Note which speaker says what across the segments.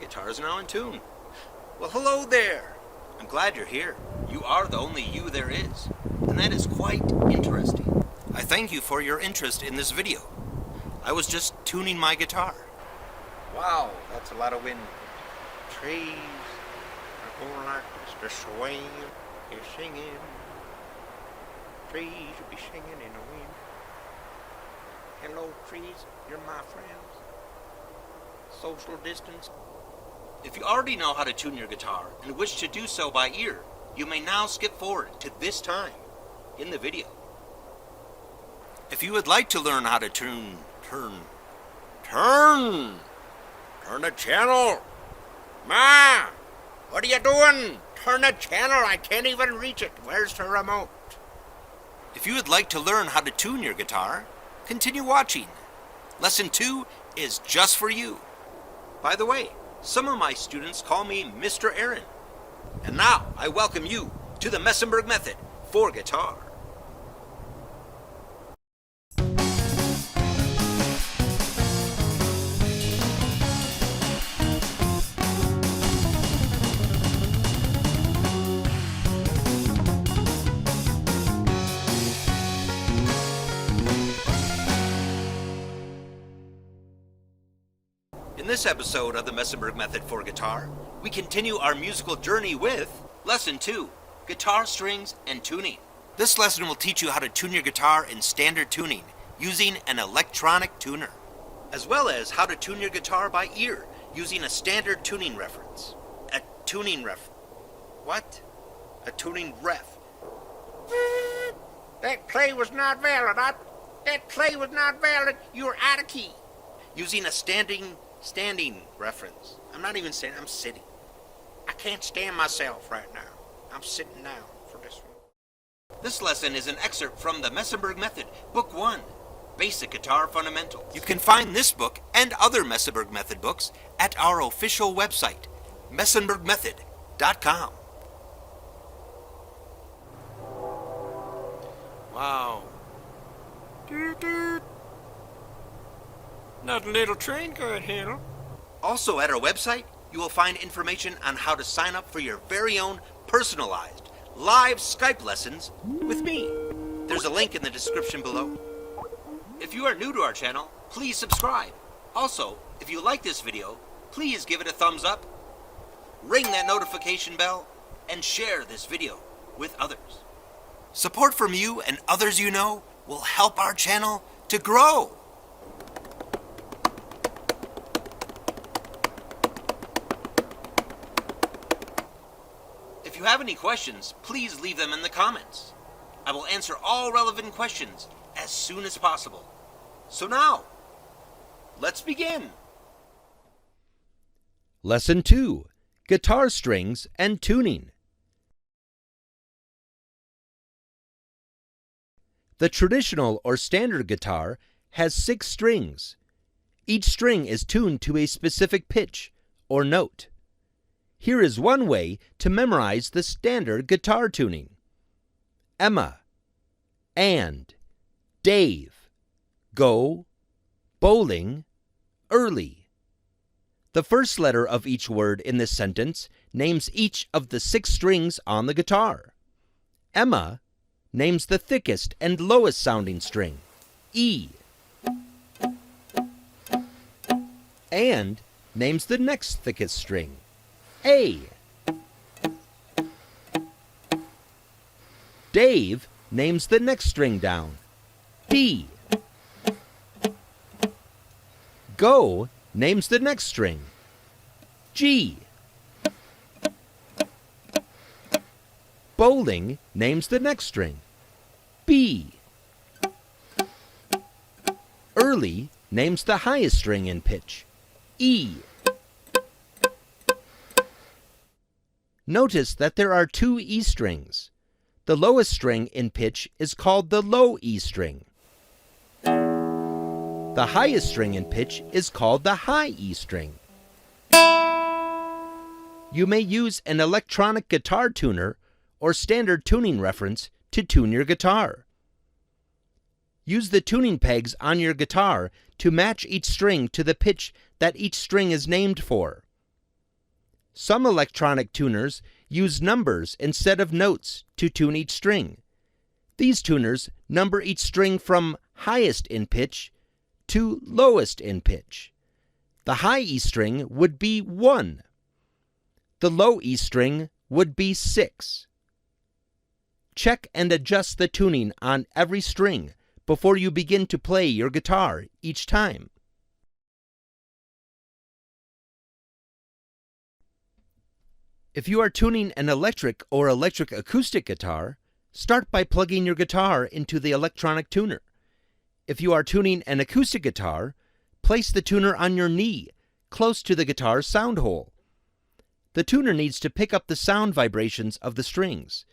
Speaker 1: guitar is now in tune. Well, hello there. I'm glad you're here. You are the only you there is, and that is quite interesting. I thank you for your interest in this video. I was just tuning my guitar. Wow, that's a lot of wind. Trees are going like Mr. Swain is singing. Trees will be singing in the wind. Hello, trees, you're my friends. Social distance. If you already know how to tune your guitar and wish to do so by ear, you may now skip forward to this time in the video. If you would like to learn how to turn the channel. Ma, what are you doing? Turn the channel, I can't even reach it. Where's the remote? If you would like to learn how to tune your guitar, continue watching. Lesson 2 is just for you. By the way, some of my students call me Mr. Aaron. And now I welcome you to the Mesenberg Method for guitar. In this episode of the Mesenberg Method for Guitar, we continue our musical journey with Lesson 2, Guitar Strings and Tuning. This lesson will teach you how to tune your guitar in standard tuning using an electronic tuner, as well as how to tune your guitar by ear using a standard tuning reference. A tuning ref. What? A tuning ref. That play was not valid. That play was not valid. You're out of key. Using a standing reference. I'm not even saying, I'm sitting. I can't stand myself right now. I'm sitting down for this one. This lesson is an excerpt from the Mesenberg Method Book One, Basic Guitar Fundamentals. You can find this book and other Mesenberg Method books at our official website, mesenbergmethod.com.
Speaker 2: Wow. Doot. Not a little train could handle.
Speaker 1: Also at our website, you will find information on how to sign up for your very own personalized live Skype lessons with me. There's a link in the description below. If you are new to our channel, please subscribe. Also, if you like this video, please give it a thumbs up, ring that notification bell, and share this video with others. Support from you and others you know will help our channel to grow. If you have any questions, please leave them in the comments. I will answer all relevant questions as soon as possible. So now, let's begin. Lesson 2, Guitar Strings and Tuning. The traditional or standard guitar has 6 strings. Each string is tuned to a specific pitch or note. Here is one way to memorize the standard guitar tuning. Emma, and, Dave, go, bowling, early. The first letter of each word in this sentence names each of the 6 strings on the guitar. Emma names the thickest and lowest sounding string, E. And names the next thickest string, A. Dave names the next string down, D. Go names the next string, G. Bowling names the next string, B. Early names the highest string in pitch, E. Notice that there are 2 E strings. The lowest string in pitch is called the low E string. The highest string in pitch is called the high E string. You may use an electronic guitar tuner or standard tuning reference to tune your guitar. Use the tuning pegs on your guitar to match each string to the pitch that each string is named for. Some electronic tuners use numbers instead of notes to tune each string. These tuners number each string from highest in pitch to lowest in pitch. The high E string would be 1. The low E string would be 6. Check and adjust the tuning on every string before you begin to play your guitar each time. If you are tuning an electric or electric acoustic guitar, start by plugging your guitar into the electronic tuner. If you are tuning an acoustic guitar, place the tuner on your knee, close to the guitar's sound hole. The tuner needs to pick up the sound vibrations of the strings.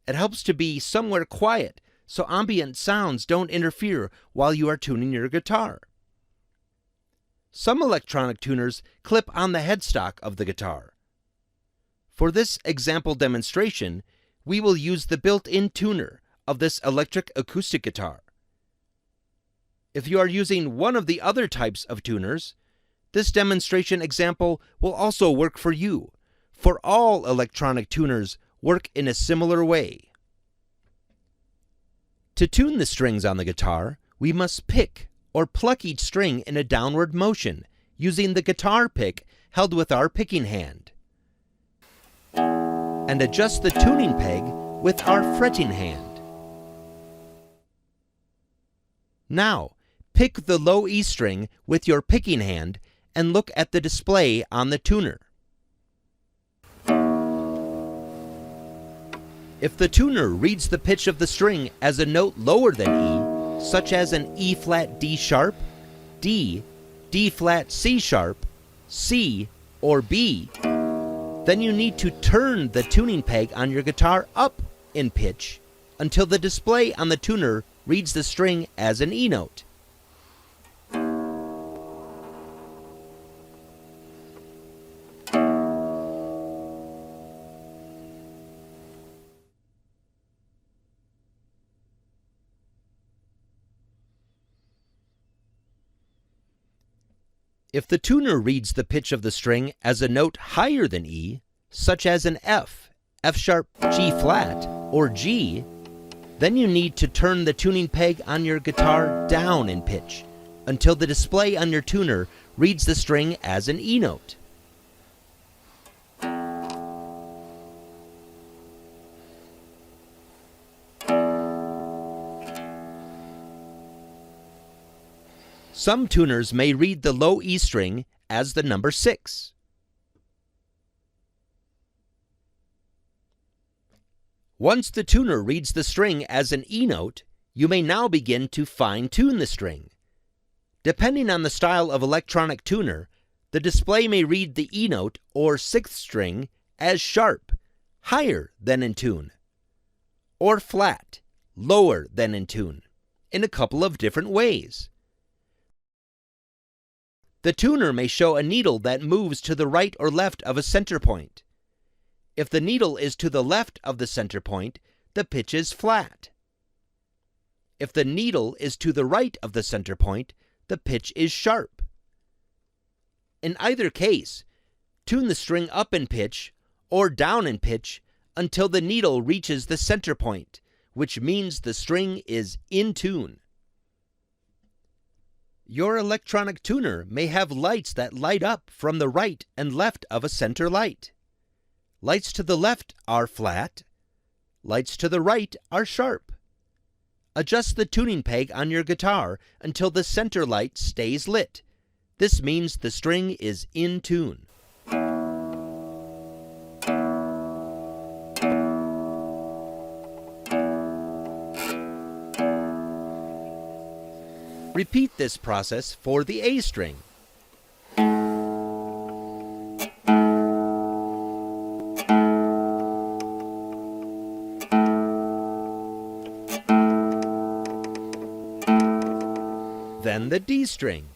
Speaker 1: It helps to be somewhere quiet so ambient sounds don't interfere while you are tuning your guitar. Some electronic tuners clip on the headstock of the guitar. For this example demonstration, we will use the built-in tuner of this electric acoustic guitar. If you are using one of the other types of tuners, this demonstration example will also work for you, for all electronic tuners work in a similar way. To tune the strings on the guitar, we must pick or pluck each string in a downward motion using the guitar pick held with our picking hand, and adjust the tuning peg with our fretting hand. Now, pick the low E string with your picking hand and look at the display on the tuner. If the tuner reads the pitch of the string as a note lower than E, such as an E flat D sharp, D, D flat C sharp, C, or B, then you need to turn the tuning peg on your guitar up in pitch until the display on the tuner reads the string as an E note. If the tuner reads the pitch of the string as a note higher than E, such as an F, F sharp, G flat, or G, then you need to turn the tuning peg on your guitar down in pitch until the display on your tuner reads the string as an E note. Some tuners may read the low E string as the number 6. Once the tuner reads the string as an E note, you may now begin to fine-tune the string. Depending on the style of electronic tuner, the display may read the E note or 6th string as sharp, higher than in tune, or flat, lower than in tune, in a couple of different ways. The tuner may show a needle that moves to the right or left of a center point. If the needle is to the left of the center point, the pitch is flat. If the needle is to the right of the center point, the pitch is sharp. In either case, tune the string up in pitch or down in pitch until the needle reaches the center point, which means the string is in tune. Your electronic tuner may have lights that light up from the right and left of a center light. Lights to the left are flat. Lights to the right are sharp. Adjust the tuning peg on your guitar until the center light stays lit. This means the string is in tune. Repeat this process for the A string. Then the D string.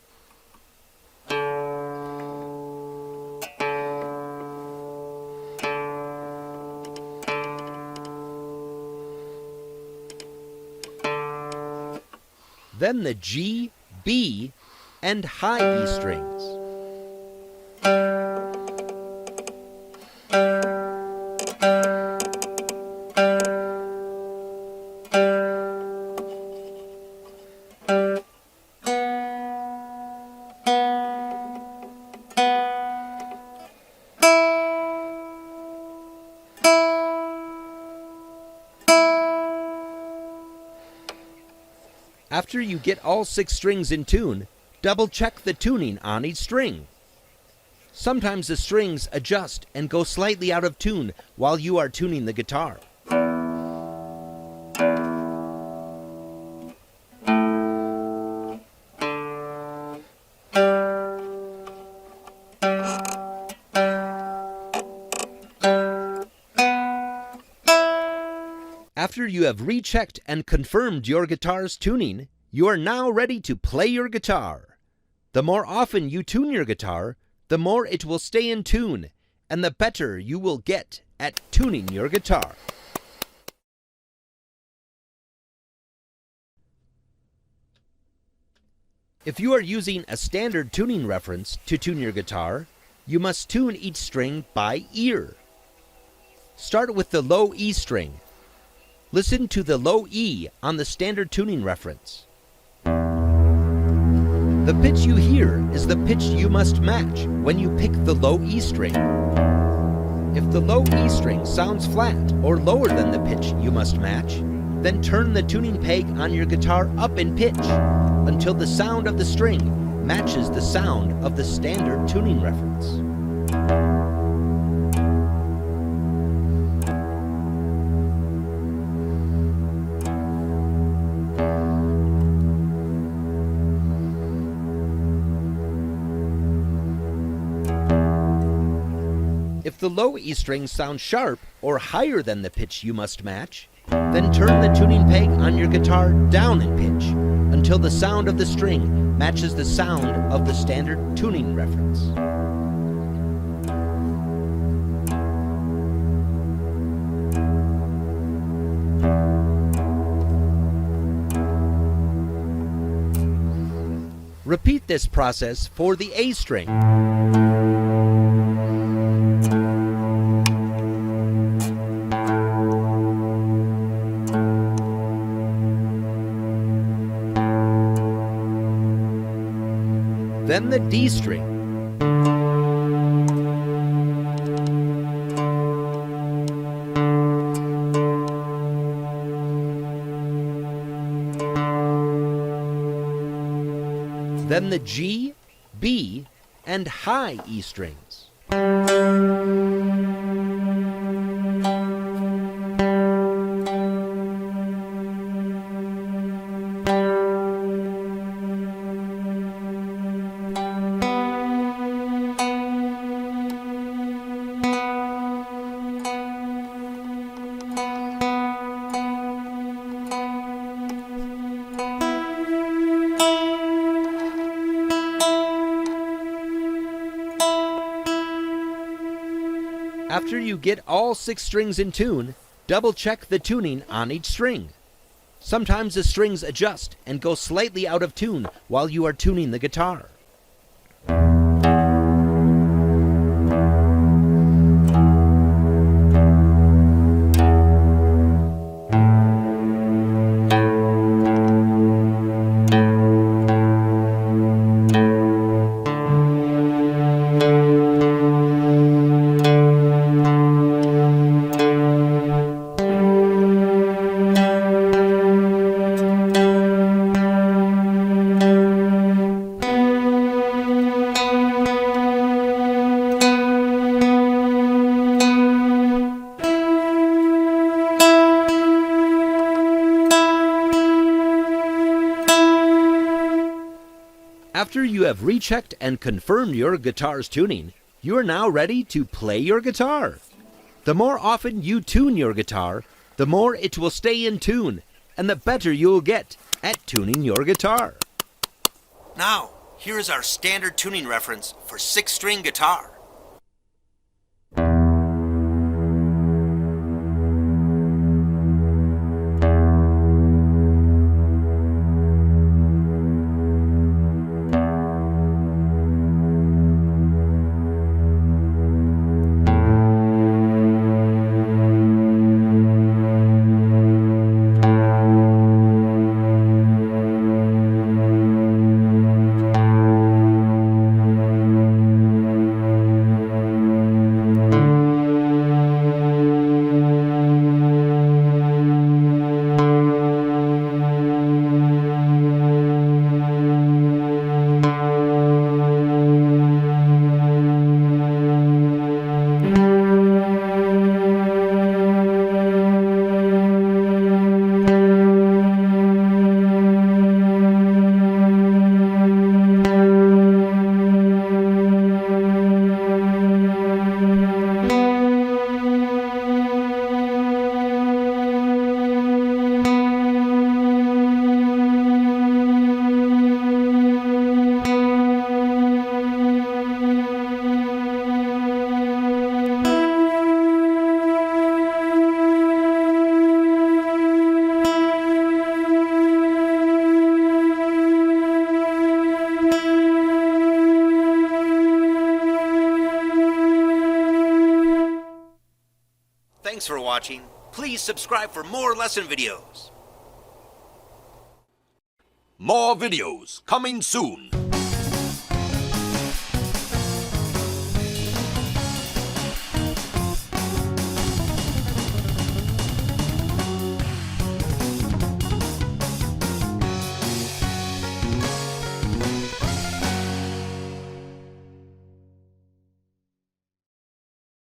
Speaker 1: Then the G, B, and high E strings.
Speaker 3: After you get all 6 strings in tune, double-check the tuning on each string. Sometimes the strings adjust and go slightly out of tune while you are tuning the guitar. After you have rechecked and confirmed your guitar's tuning, you are now ready to play your guitar. The more often you tune your guitar, the more it will stay in tune, and the better you will get at tuning your guitar. If you are using a standard tuning reference to tune your guitar, you must tune each string by ear. Start with the low E string. Listen to the low E on the standard tuning reference. The pitch you hear is the pitch you must match when you pick the low E string. If the low E string sounds flat or lower than the pitch you must match, then turn the tuning peg on your guitar up in pitch until the sound of the string matches the sound of the standard tuning reference. If the low E string sounds sharp or higher than the pitch you must match, then turn the tuning peg on your guitar down in pitch until the sound of the string matches the sound of the standard tuning reference. Repeat this process for the A string. Then the D string. Then the G, B, and high E strings. After you get all 6 strings in tune, double-check the tuning on each string. Sometimes the strings adjust and go slightly out of tune while you are tuning the guitar. After you have rechecked and confirmed your guitar's tuning, you are now ready to play your guitar. The more often you tune your guitar, the more it will stay in tune, and the better you will get at tuning your guitar.
Speaker 1: Now, here is our standard tuning reference for 6-string guitar. Thanks for watching. Please subscribe for more lesson videos.
Speaker 4: More videos coming soon.